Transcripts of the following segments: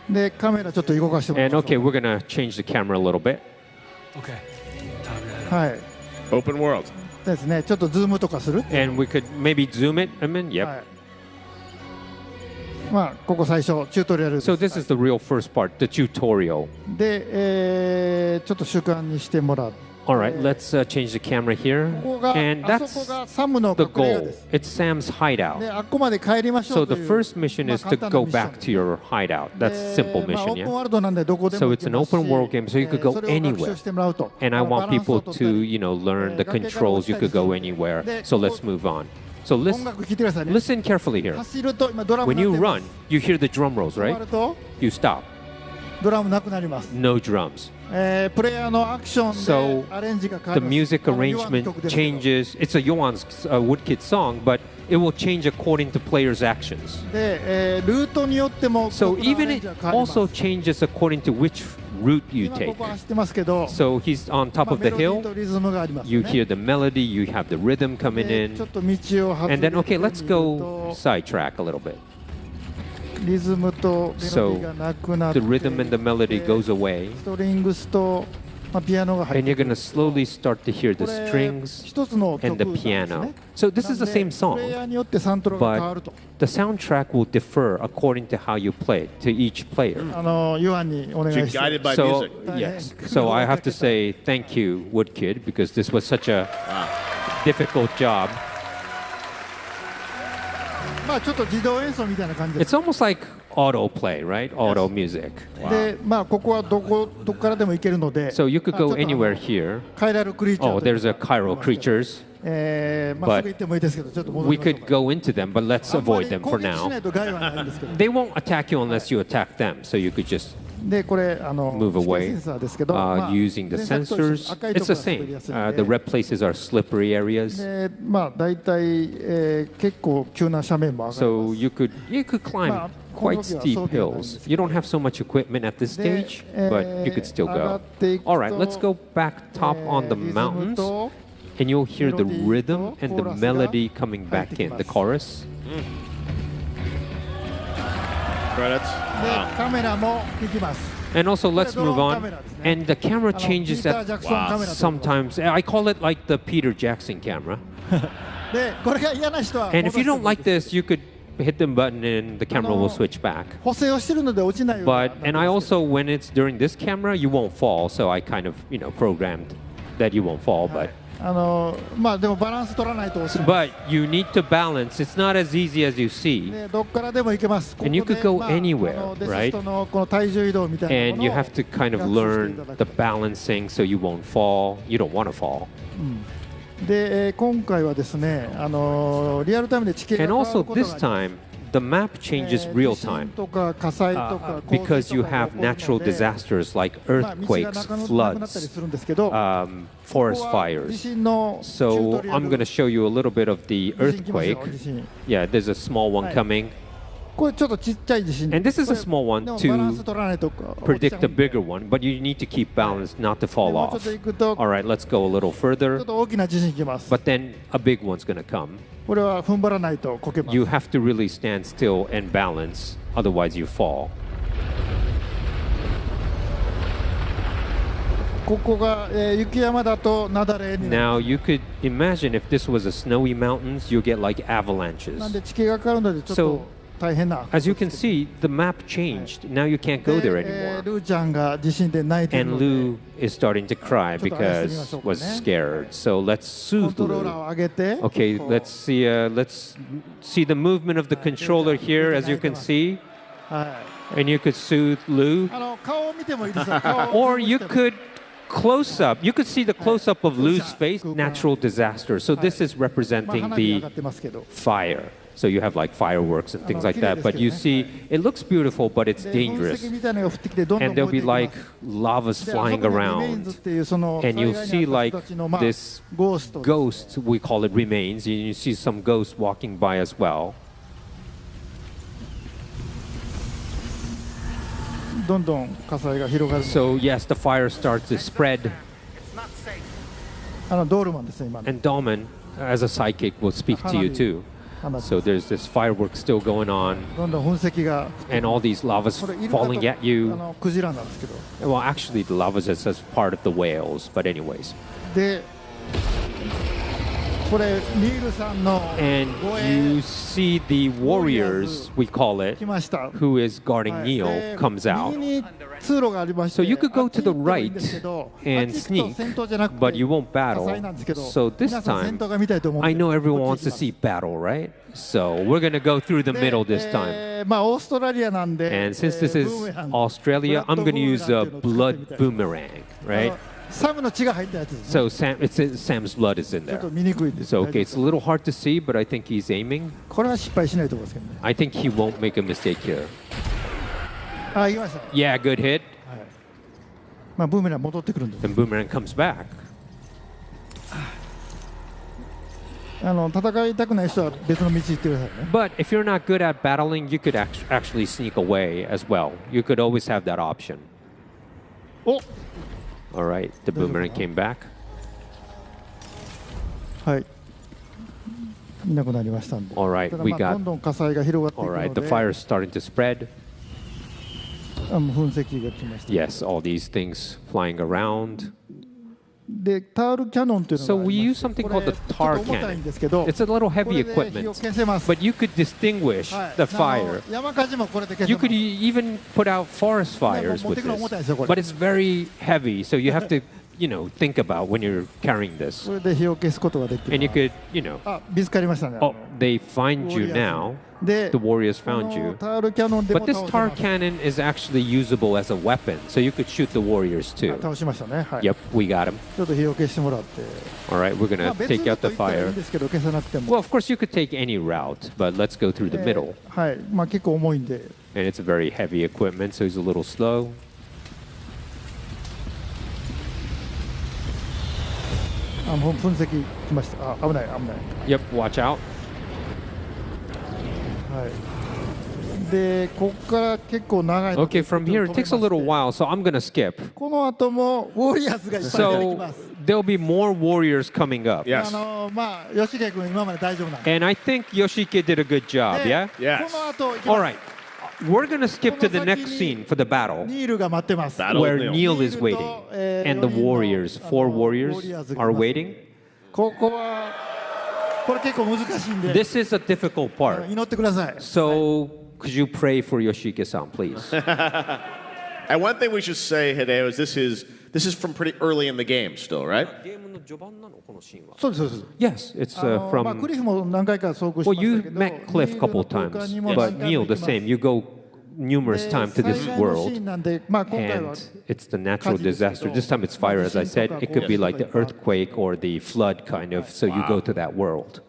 でカメラちょっと動かしてもらい And ましょ okay, we're gonna change the camera a little bit. Okay. う。はい。 Open world. ですね。ちょっとズームとかする。 And we could maybe zoom it. I mean, yep. はい。まあここ最初チュートリアルです。 So this is the real first part, the tutorial. で、ちょっと習慣にしてもらう。 All right, let's change the camera here. ここが And あそこ that's がサムの the 隠れ家 goal. です。 It's Sam's で、 hideout. あっこまで帰りましょ So うと the いう。 first mission まあ is to 簡単な go ミッション back to your hideout. That's で simple まあ mission, オープン yeah? ワールドなんでどこでも So 行 it's け an ますし open world game, so you could go それを学 anywhere. 習してもらうと。 And I バ want ランスを people 取ったり to, learn the controls. You could go anywhere. So let's move on. So 音 listen, 楽聴いてくださいね。 listen carefully here. 走ると今ドラム When 鳴 you ってま run, す。 you hear the drum rolls, 止ま right? ると You stop. ドラムなくなります。 No drums. プレイヤーのアクション So でアレンジが変わ the ります。 music ヨアンの arrangement 曲ですけど changes. It's a Yoan's Woodkid song, but it will change according to players' actions. で、ルートによっても So 曲のア even レン it ジが変わります。 also changes according to which route you 今 take. ここ走ってますけど、 So he's on ま top あ of メ the ロディー hill. とリズムがあります You ね。 hear the melody. You have the rhythm coming でちょ in. っと道を外 And れ then, て okay, let's みる go と sidetrack a little bit. リズムとメロディーがなくなって The rhythm and the melody goes away. ストリングスと、まあ、ピアノが入っ And て you're going to slowly start to hear the これ strings 一つの曲 and the なんです piano. ね。 So this is the なんで same プレイ song, ヤーによってサントラが変わると。 the soundtrack will differ according to how you play it, to each player. ヨアンにお願い You're して。 guided by So, music. yes. So I have to say thank you, Woodkid, because this was such a difficult job. まあちょっと自動演奏みたいな感じです。 It's almost like auto play, right? Auto music. で、まあここはどこからでも行けるので、 So you could まあちょ go っとanywhere here. カイラルクリーチャー Oh, という there's a chiral creatures. まあすぐ行ってもいいですけど、ちょっと戻 We りましょう could か。 go into them, but let's あんまり avoid them 攻 for 撃しな now. いと害はないんですけど。 They won't attack you unless you attack them, so you could just で、これmove 視 away 界センサーですけど、まあ using the 前作と一緒 sensors. 赤いと It's こ the ろが滑り same. やすい The んで red places are slippery areas, で、まあ大体、結構急な斜面も上がり so ます。 you could climb quite steep hills. You don't have so much equipment at this で stage, but you could still 上が go. っていくと All right, let's go back top on the リズム mountains, と and you'll hear the メロディーと rhythm and the コーラスが melody coming back in, the chorus. Credits. でカメラも行きます。 And also, let's move on. camera ですね。 And the camera ピ changes ーター・ジャ at クソンカメラという sometimes. I call it like the Peter Jackson camera. で、これが嫌な人は And if you 戻 don't してもいい like です this, you could hit the button and the camera will switch back. 補正をしてるので落ちないようにな But って and ま I すけど also, when it's during this camera, you won't fall. So I kind of, programmed that you won't fall. はいまあでもバランス取らないと落ちない。 But you need to balance. It's not as easy as you see. でどっからでも行けます。ここ And で you could go まあ anywhere, デスストのこの体重移動みたいな And も you のを have to kind of 学習してい learn ただ the く。 balancing so you won't fall. You don't want to fall. で、今回はですね、リアルタイムで地形が And 変わ also ることが this あります。 time, the map changes real 地震 time とか火災とか because you 洪水とかが have 起こるので natural disasters like まあ道が earthquakes, なくなったり floods, するんですけど、 forest ここは地 fires. 震のチュー So トリアル I'm going to show you a little bit of the 地震来ますよ earthquake. 地震 Yeah, there's a small one Right. coming. これちょっとちっちゃい地震 And this is a これ small one でもバランス to 取らないと predict the bigger one, but you need to keep balance not to で fall もうちょっ off. と行くと All right, let's go a little ちょ further. っと大きな地震来ます But then a big one's going to come. これは踏ん張らないとこけます You have to really stand still and balance, otherwise you fall. ここが、雪山だと雪崩になる Now you could imagine if this was a snowy mountains, you get like なん avalanches. で地形が変わるのでちょっ So, と大変な As you can see, the map changed. Now you can't go で there ル anymore. ーちゃんが地震で泣いてる And ので Lou is starting to cry ちょっと怪しんでみま because しょうかね。 was scared. So let's コン soothe トローラー Lou. を上げて Okay, こう let's see the movement of the controller here, as you can see, はい and you could soothe Lou. 顔を見てもいいですよ顔を Or you could close up. You could see the close up of Lou's face. Natural disaster. So this is まあ representing 花火上 the がってますけど fire. So you have like fireworks and things like that. But you see, it looks beautiful, but it's で噴 dangerous. 石みたいなのが降ってきてどんどん And 燃え there'll てい be きま like す lavas であそこ flying にリメインズ around. っていうその And you'll 災 see 害に遭った人 like たちのまあ this ゴースト ghosts, we call it remains. And you see some ghosts walking by as well. どんどん火災が広がる So yes, the fire starts to spread. ドールマンですね今の And Dolman, as a psychic, will speak to you too. So there's this fireworks still going on, どんどん噴石が and all these lavas これイルカと falling at you. クジラなんですけど Well, actually, the lava is as part of the whales, but anyways. でこれニールさんの And 護 you 衛 see the warriors, we call it, 来ました who is guarding はい Neil, で comes out. 右に通路がありまして So you could go to the あっちに行ってもいいんですけ right ど and あっち行く sneak, と戦闘じゃなくて but you won't 火 battle. 災なんですけど So this 皆さん戦 time, 闘が見たいと思うんで I know everyone こっ wants ち to 行きま see す battle, right? So we're gonna go through the で middle this time. まあオーストラリアなんで And since this ブー is メラン Australia, I'm gonna use a ブラッドブーメランっていうのを使ってみたい blood boomerang, right? サムの血が入ったやつですね So Sam's blood is in ちょっ there. と見にくいんです So 大丈夫 okay, で it's す a little hard to see, but I think he's aiming. これは失敗しないと思いますけどね I think he won't make a mistake here. あ行きました Yeah, good hit. まあブーメラン戻ってくるんです Then boomerang comes back. 戦いたくない人は別の道行ってくださいね But if you're not good at battling, you could actually sneak away as well. You could always have that option. お All right, the boomerang came back. はいいなくなりましたんで All right, ただ we まあ got- どんどん火災が広がってい All く right, の the で fire is starting to spread. 噴石が来ました Yes, all these things flying around. でタールキャノンというの So があ we りま use して something これ called the ちょっと tar 重たいん cannon. ですけど It's a little これ heavy で火を equipment, 消せます but you could distinguish はい the fire. 山火事もこれで消せ You ま could す even put out forest fires with this. But it's very heavy, so you have to, think about when you're carrying this. これで火を消すことができ And you ます could, あ見つかりましたね oh, they find you now. で The warriors こ found の you. タールキャノンでも But 倒 this せ tar ます cannon is actually usable as a weapon, so you could shoot the warriors too. 倒しましたねはい Yep, we got him. ちょっと火を消してもらって All right, we're まあ gonna 別 take ルー out ト the 行ったらいい fire. んですけど消さなくても Well, of course, you could take any route, but let's go through the middle. はいまあ結構重いんで And it's a very heavy equipment, so he's a little slow. もう噴石来ましたあ危ない危ない Yep, watch out. はいでここから結構長いので Okay, from here, it takes a little while, so I'm gonna skip. この後もウォリアーズがいっぱい出てき So ます there'll be more warriors coming up. Yes. まあ吉家君今まで大丈夫なんで And I think Yoshike did a good job, で yeah? yes. この後行きます All right. We're gonna skip to the next scene for the battle ニールが待ってます Battle where of Neil. Neil is waiting. And the warriors, 4 warriors, are waiting. ここはこれ結構難しいんで This is a difficult part. 祈ってください So could you pray for Yoshike-san, please? And one thing we should say, Hideo, is this is from pretty early in the game still, right? そうですそうです Yes, it's まあ、ク from. リフも何回か遭遇し Well, ま you したけど met Cliff a couple ニールの times, 空間にも but 何回 Neil も the 行きます same. You go numerous で times to 最 this 大のシーン world, なんで、まあ、今回は and it's the natural disaster. This time it's fire, as I said. It could be like the earthquake or the flood, kind of. So you go to that world.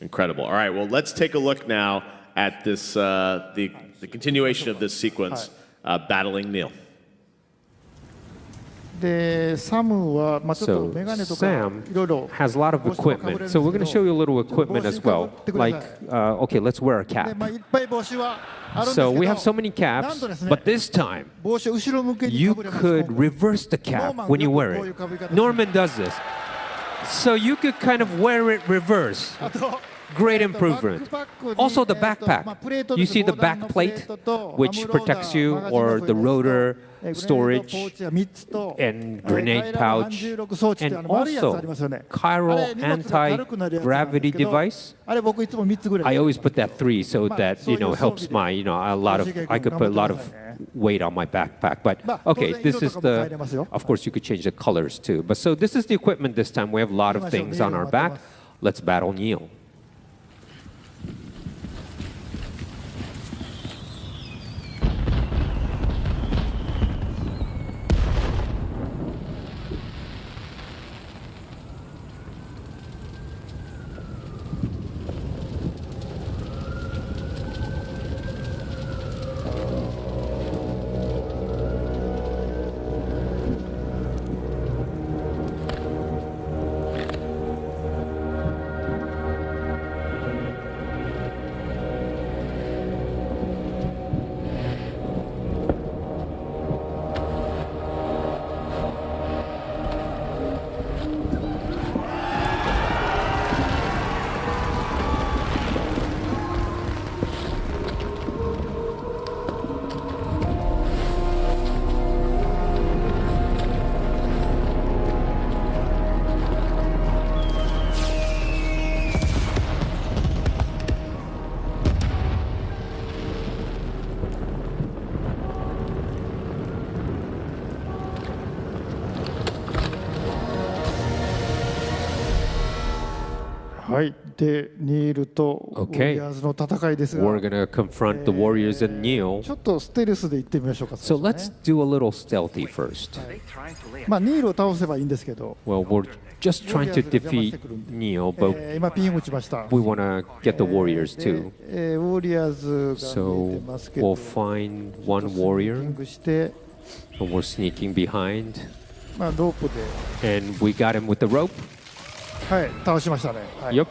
Incredible. All right, well, let's take a look now at this the continuation of this sequence, battling Neil. でサムは、まあ、ちょっと So メガネとか Sam いろいろ has a lot of equipment. So we're going to show you a little equipment as well. Like, okay, let's wear a で、 cap. まあ、いっぱい帽子はあるんですけ So ど we have so many なん caps, とですね but this time 帽子を後ろ向けに you かぶれます could reverse the cap when you wear it. Norman does this. So you could kind of wear it reverse. あと Great improvement. Also, the backpack. You see the back plate, which protects you, or the rotor storage, and grenade pouch, and also chiral anti-gravity device. I always put that 3 so that helps my I could put a lot of weight on my backpack. But okay, this is the. Of course, you could change the colors too. But so this is the equipment this time. We have a lot of things on our back. Let's battle Neil. はい。で、ニールとウォ Okay. リアーズの戦いですが、 We're gonna confront the warriors and Neil. ちょっとステルスで行ってみましょうか。 So 最初 let's ね do a little stealthy first. まあニールを倒せばいいんですけど、 Well, we're just trying to defeat Neil, but 今ピン打ちました。 we wanna get the warriors で too. ウォリアーズが見 So えてますけど、 we'll find one スニーキ warrior ングして、 and we're sneaking behind. まあロープで、 And we got him with the rope. はい、倒しましたね。はい、 Yep.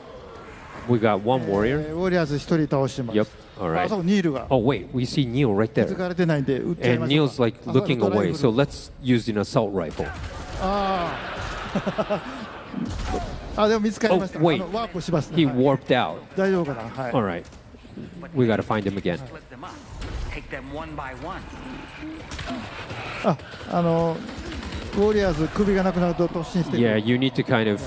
We got one warrior. ウォリアーズ一人倒します。 Yep. All あ、 right. そうニールが Oh, wait. We see Neil right 気づ there. かれてないんで撃っちゃい And ましょう Neil's か。 like あ、 looking ドライ away. フ So ル let's use an assault rifle. あ、でも見つかりました。 Oh, wait. ワープしますね。 He はい warped out. 大丈夫かな。はい。 All right. We got to find him again. Split them up. Take them one by one. ウォリアーズ首がなくなると突進してくる。 Yeah, you need to kind of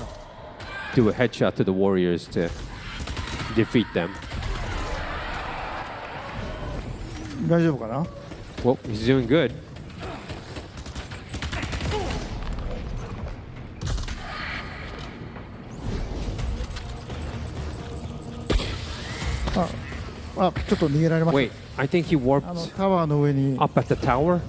do a headshot to the warriors to defeat them. 大丈夫かな。 Well, he's doing good. あ、ちょっと逃げられまし Wait, I think he た。warped タワーの上に up at the tower.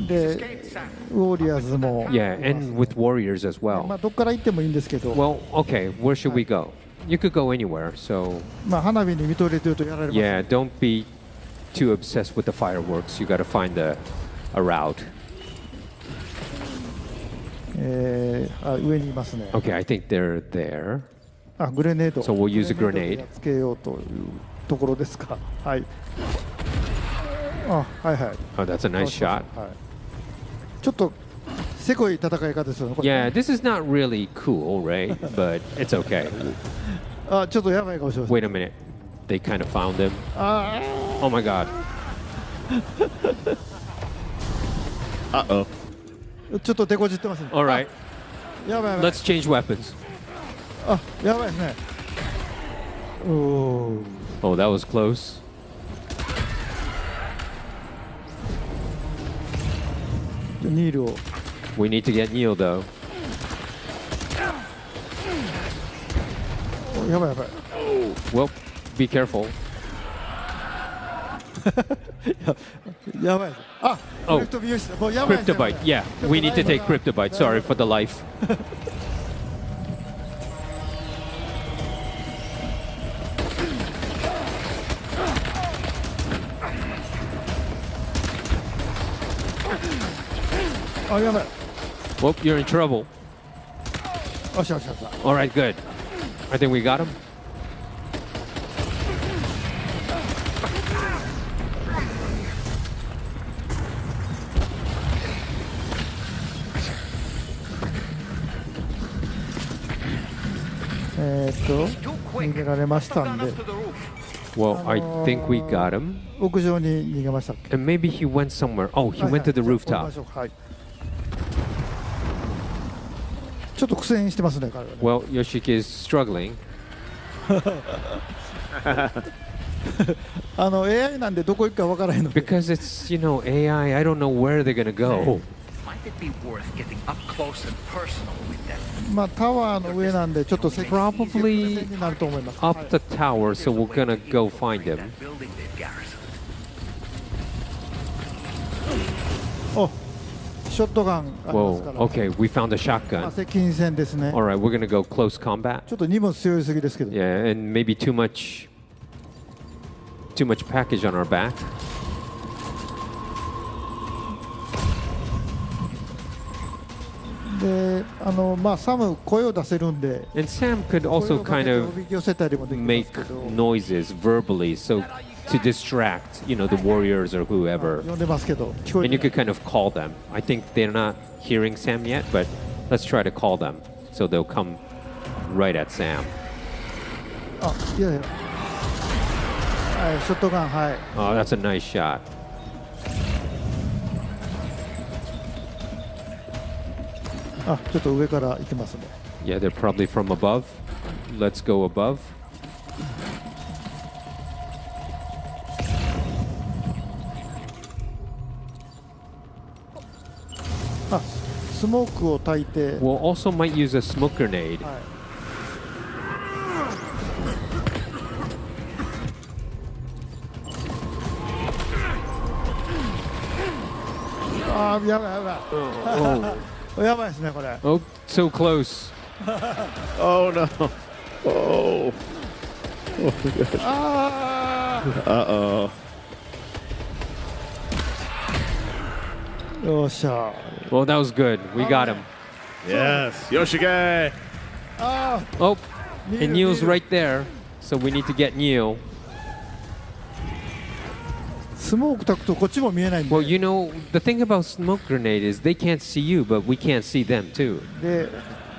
で Escape, Sam. ウォリアーズも、 Yeah, and with warriors as ま well. あどっから行ってもいいんですけど、 Well, okay, where should we go? You could go anywhere, so まあ花火に見とれてるとやられます。 yeah, don't be too obsessed with the fireworks. You got to find a route. 上にいますね。 Okay, I think they're there. あ、グレネード。 So we'll use a グレネ grenade. ードでやっつけようというところですか。はい。あ、はいはい。 Oh, that's a nice shot. はい。ちょっとせこい戦い方ですよね。これ Yeah, this is not really cool, right? But it's okay. あ、ちょっとやばいかもしれません。 Wait a minute. They kind of found him. あ Oh my god. Uh-oh. ー、ちょっと手こじってますね。 All right, やばいやばい。 let's change weapons. あ、やばいですね。おお。 Oh, that was close. ニールを。 We need to get Neil though. やばいやばい。 Well, be careful. やばいです。あ、おクリプト美容師だ。もうやばいです。 Cryptobite. Yeah, we need to take Cryptobite. Sorry for the life. あ、やばい。 Well, you're in trouble. よしよしよし。 All right, good. I think we got him. Too 逃 quick. げられました Gone んで up to the roof. Well, I think we got him. 屋上に逃げましたっけ。 And maybe he went somewhere. Oh, he went to the はい rooftop. はい。ちょっと苦戦してますね、彼はね。 Well, Yoshiki is struggling. AI なんでどこ行くかわからへんので。 Because it's, AI, I don't know where they're going to go. Might it be worth getting up close and personal with them? まあタワーの上なんでちょっと接近 Probably 戦になると思います。 Up the tower, so we're going to go find him. That building they've garrisoned. お、ショットガンありますか Whoa, ら。 okay, we found a まあ shotgun. 接近戦ですね。 All right, we're going to go close combat. ちょっと荷物強いすぎですけど。 Yeah, and maybe too much package on our back. で、まあサム声を出せるんで。 And Sam could 声 also をかけ kind てお of びき寄せたりもできま make すけど。 noises verbally, so to distract, the warriors or whoever. 呼んでますけど聞こえ And you て could kind of call them. I think they're not hearing Sam yet, but let's try to call them so they'll come right at Sam. あ、いやいや。はい、ショットガン、はい。 Oh, that's a nice shot. あ、ちょっと上から行きますね。 Yeah, they're probably from above. Let's go above. あ、スモークを焚いて。 We'll also might use a smoke grenade. はい。あーやばいやば Oh, いやばいですねこれ oh, so close. Oh no. Oh. あ Uh-oh. ーよっしゃ Well, that was good. We got him. Yes. Yoshige. あ Oh, Neil, and Neil's Neil. right there. So we need to get Neil. スモーク焚くとこっちも見えないんで Well, you know, the thing about smoke grenade is they can't see you, but we can't see them too. で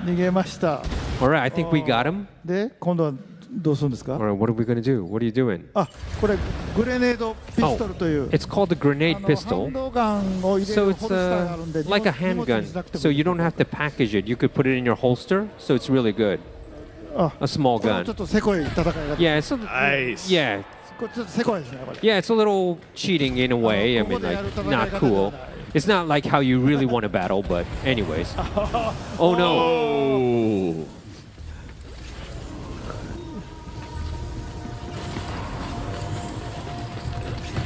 逃げました All right, I think we got him. で今度はどうするんですか All right, what are we going to do? What are you doing? あこれグレネードピストルという It's called the あ grenade のハ pistol. ンドガンを入れ So る it's ホルスターがあるんで like a 荷物 handgun. にしなくても So you don't have to package it. You could put it in your holster. So it's really good. あ A small これはちょ gun. っとせこい戦いが Yeah, it's a, Nice. yeah, これちょっとせこいですねこれ yeah. It's a little cheating in a way. I mean, like not cool. It's not like how you really want to battle, but anyways. Oh no! Oh.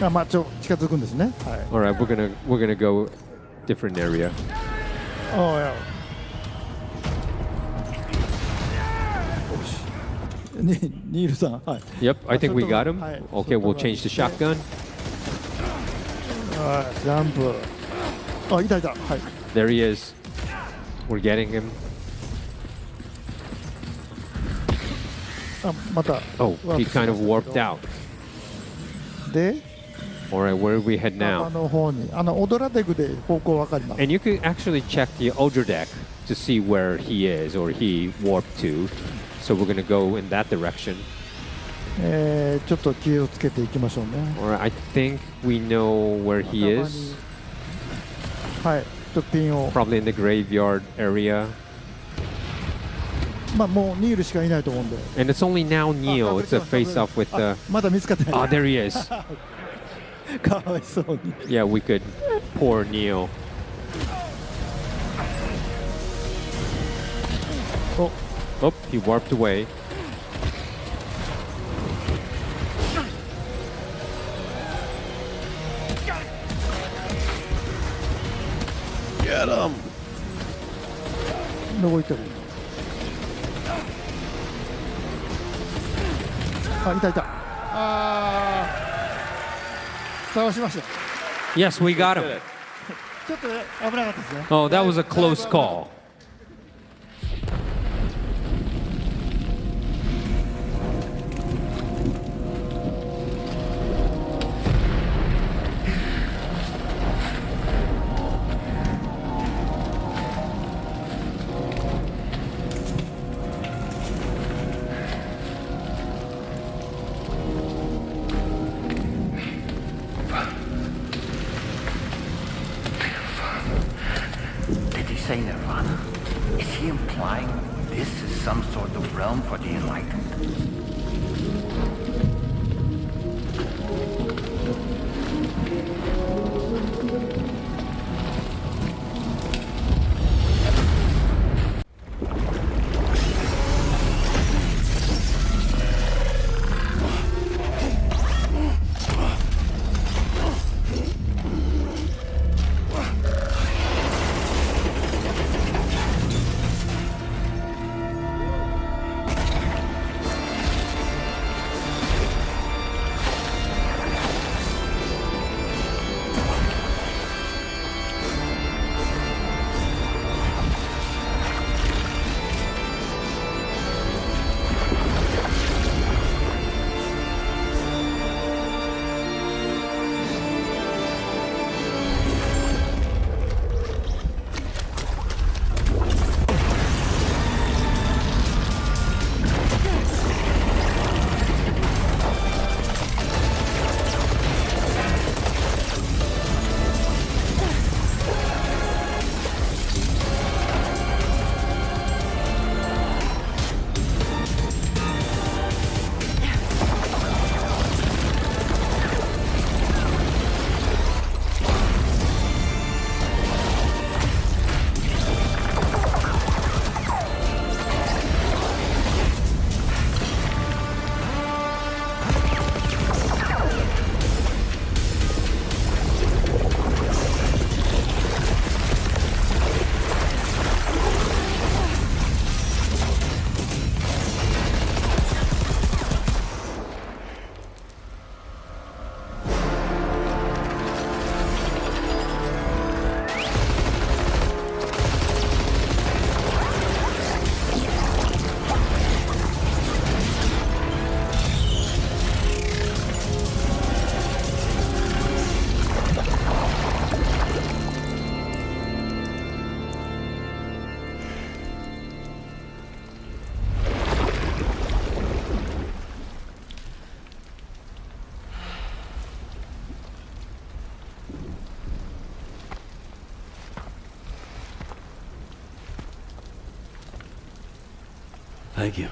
あまあ近づくんですねはい All right, we're gonna go different area. ああいやよしニールさんはい Yep, I think we got him. Hi. Okay, we'll change the shotgun. はいジャンプあいたいたはい There he is. We're getting him. あまた Oh, he kind of warped out. で All right, where do we head あ now? の方にオドラデグで方向わかります And you can actually check the Ultra deck to see where he is or he warped to. So we're gonna go in that direction. ちょっと気をつけていきましょうね All right, I think we know where he 頭 is. にはいちょっとピンを Probably in the graveyard area. まあもうニールしかいないと思うんで And it's only now あ Neo. 隠れ It's て a ます隠れて face-off ます with あ the. まだ見つかってない Ah, there he is. かわいそうに Yeah, we could pour Neo. お Oh, he warped away. Get him. どこ行ってるあいたいたあー倒しました Yes, we got him. ちょっと危なかったですね Oh, that was a close call. Did he say Nirvana? Is he implying this is some sort of realm for the enlightened? Thank you.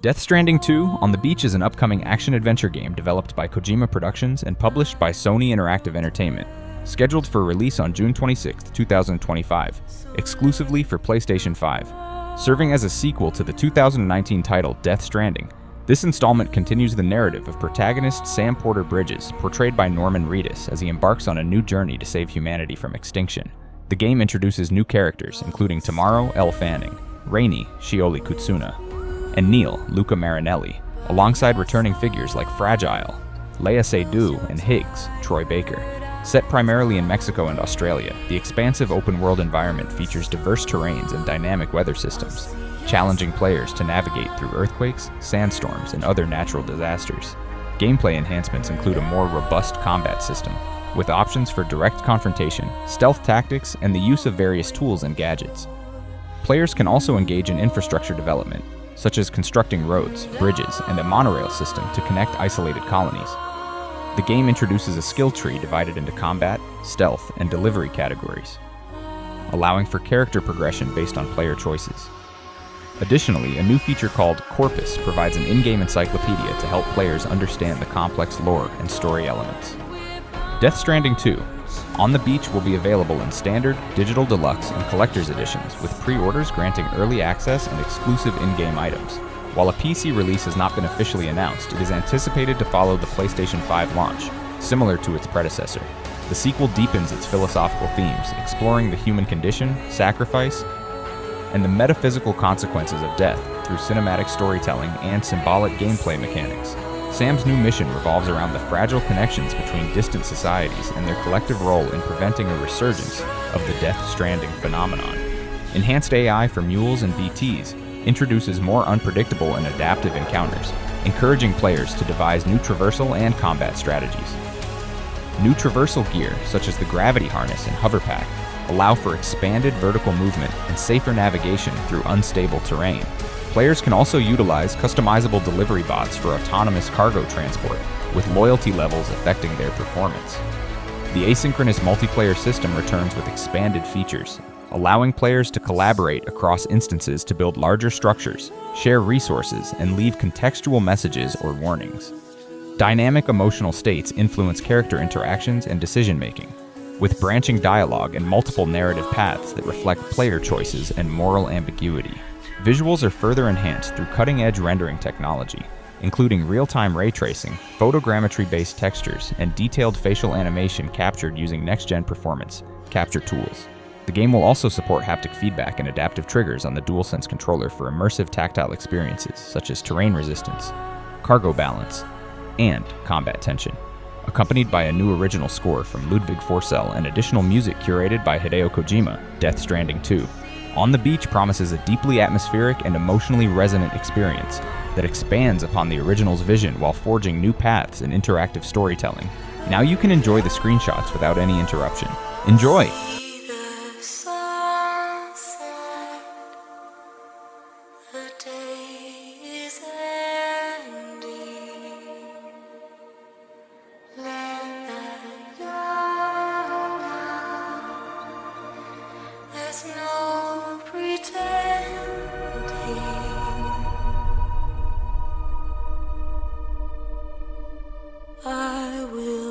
Death Stranding 2 On the Beach is an upcoming action-adventure game developed by Kojima Productions and published by Sony Interactive Entertainment, scheduled for release on June 26, 2025, exclusively for PlayStation 5. Serving as a sequel to the 2019 title Death Stranding, this installment continues the narrative of protagonist Sam Porter Bridges, portrayed by Norman Reedus, as he embarks on a new journey to save humanity from extinction. The game introduces new characters, including Tomorrow, Elle Fanning, Rainey, Shioli Kutsuna, and Neil, Luca Marinelli, alongside returning figures like Fragile, Lea Seydoux, and Higgs, Troy Baker. Set primarily in Mexico and Australia, the expansive open-world environment features diverse terrains and dynamic weather systems, challenging players to navigate through earthquakes, sandstorms, and other natural disasters. Gameplay enhancements include a more robust combat system, with options for direct confrontation, stealth tactics, and the use of various tools and gadgets. Players can also engage in infrastructure development, such as constructing roads, bridges, and a monorail system to connect isolated colonies. The game introduces a skill tree divided into combat, stealth, and delivery categories, allowing for character progression based on player choices. Additionally, a new feature called Corpus provides an in-game encyclopedia to help players understand the complex lore and story elements. Death Stranding 2 On the Beach will be available in Standard, Digital Deluxe, and Collector's Editions, with pre-orders granting early access and exclusive in-game items. While a PC release has not been officially announced, it is anticipated to follow the PlayStation 5 launch, similar to its predecessor. The sequel deepens its philosophical themes, exploring the human condition, sacrifice, and the metaphysical consequences of death through cinematic storytelling and symbolic gameplay mechanics. Sam's new mission revolves around the fragile connections between distant societies and their collective role in preventing a resurgence of the Death Stranding phenomenon. Enhanced AI for mules and BTs introduces more unpredictable and adaptive encounters, encouraging players to devise new traversal and combat strategies. New traversal gear, such as the gravity harness and hover pack, allow for expanded vertical movement and safer navigation through unstable terrain. Players can also utilize customizable delivery bots for autonomous cargo transport, with loyalty levels affecting their performance. The asynchronous multiplayer system returns with expanded features, allowing players to collaborate across instances to build larger structures, share resources, and leave contextual messages or warnings. Dynamic emotional states influence character interactions and decision-making, with branching dialogue and multiple narrative paths that reflect player choices and moral ambiguity. Visuals are further enhanced through cutting-edge rendering technology, including real-time ray tracing, photogrammetry-based textures, and detailed facial animation captured using next-gen performance capture tools. The game will also support haptic feedback and adaptive triggers on the DualSense controller for immersive tactile experiences such as terrain resistance, cargo balance, and combat tension, accompanied by a new original score from Ludwig Forssell and additional music curated by Hideo Kojima. Death Stranding 2. On the Beach promises a deeply atmospheric and emotionally resonant experience that expands upon the original's vision while forging new paths and interactive storytelling. Now you can enjoy the screenshots without any interruption. Enjoy! I will